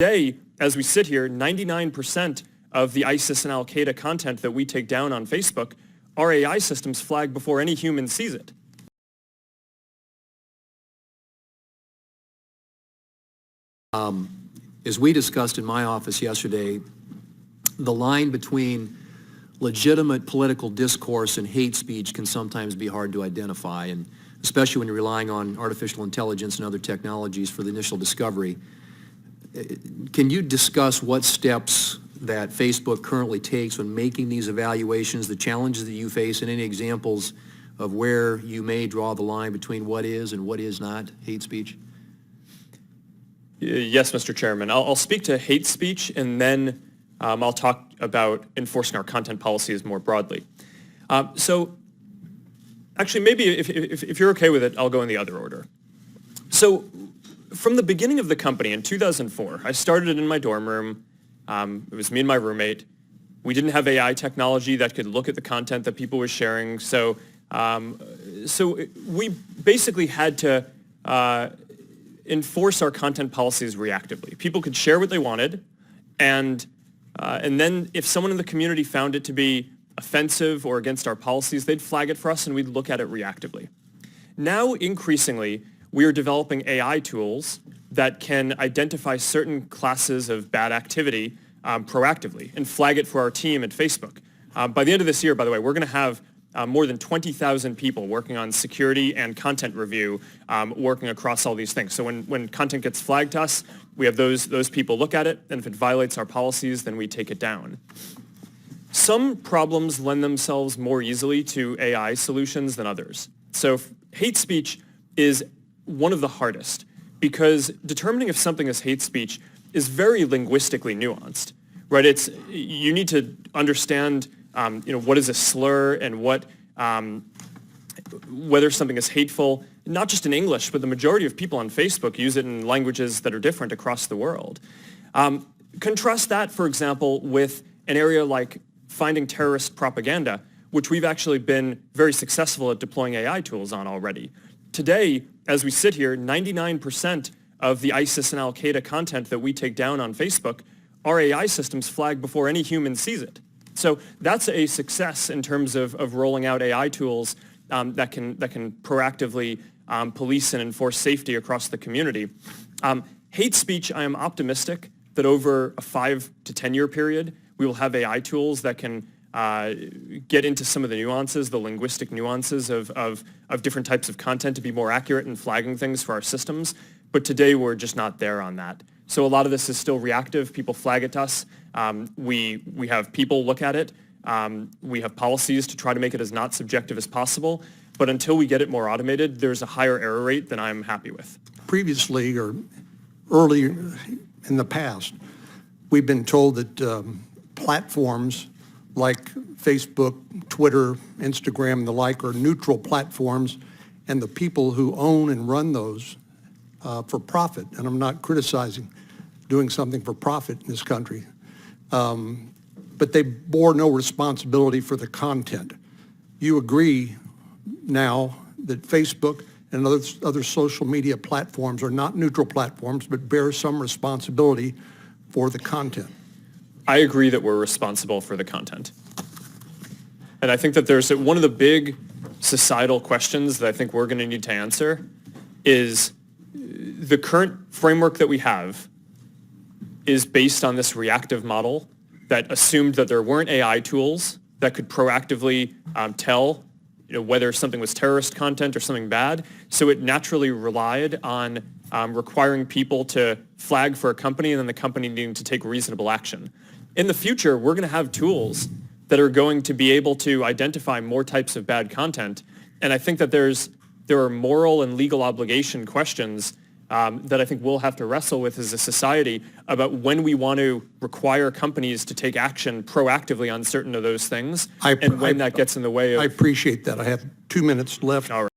Today, as we sit here, 99% of the ISIS and Al-Qaeda content that we take down on Facebook, our AI systems flag before any human sees it. As we discussed in my office yesterday, the line between legitimate political discourse and hate speech can sometimes be hard to identify, and especially when you're relying on artificial intelligence and other technologies for the initial discovery. Can you discuss what steps that Facebook currently takes when making these evaluations, the challenges that you face, and any examples of where you may draw the line between what is and what is not hate speech? Yes, Mr. Chairman. I'll speak to hate speech, and then I'll talk about enforcing our content policies more broadly. So actually, maybe if you're okay with it, I'll go in the other order. So from the beginning of the company in 2004, I started it in my dorm room. It was me and my roommate. We didn't have AI technology that could look at the content that people were sharing. So we basically had to enforce our content policies reactively. People could share what they wanted, and then if someone in the community found it to be offensive or against our policies, they'd flag it for us and we'd look at it reactively. Now, increasingly, we are developing AI tools that can identify certain classes of bad activity proactively and flag it for our team at Facebook. By the end of this year, by the way, we're going to have more than 20,000 people working on security and content review, working across all these things. So when content gets flagged to us, we have those people look at it, and if it violates our policies, then we take it down. Some problems lend themselves more easily to AI solutions than others. So hate speech is one of the hardest, because determining if something is hate speech is very linguistically nuanced, right? You need to understand what is a slur and whether something is hateful, not just in English, but the majority of people on Facebook use it in languages that are different across the world. Contrast that, for example, with an area like finding terrorist propaganda, which we've actually been very successful at deploying AI tools on already. Today, as we sit here, 99% of the ISIS and Al-Qaeda content that we take down on Facebook, our AI systems flag before any human sees it. So that's a success in terms of rolling out AI tools that can proactively police and enforce safety across the community. Hate speech, I am optimistic that over a 5 to 10 year period, we will have AI tools that can get into some of the nuances, the linguistic nuances of different types of content to be more accurate in flagging things for our systems. But today we're just not there on that. So a lot of this is still reactive. People flag it to us. We have people look at it. We have policies to try to make it as not subjective as possible. But until we get it more automated, there's a higher error rate than I'm happy with. Previously or early in the past, we've been told that platforms like Facebook, Twitter, Instagram, and the like are neutral platforms, and the people who own and run those for profit, and I'm not criticizing doing something for profit in this country, but they bore no responsibility for the content. You agree now that Facebook and other social media platforms are not neutral platforms, but bear some responsibility for the content? I agree that we're responsible for the content. And I think that there's one of the big societal questions that I think we're going to need to answer is the current framework that we have is based on this reactive model that assumed that there weren't AI tools that could proactively tell whether something was terrorist content or something bad. So it naturally relied on requiring people to flag for a company and then the company needing to take reasonable action. In the future, we're going to have tools that are going to be able to identify more types of bad content. And I think that there are moral and legal obligation questions that I think we'll have to wrestle with as a society about when we want to require companies to take action proactively on certain of those things and when that gets in the way of... I appreciate that. I have 2 minutes left. All right.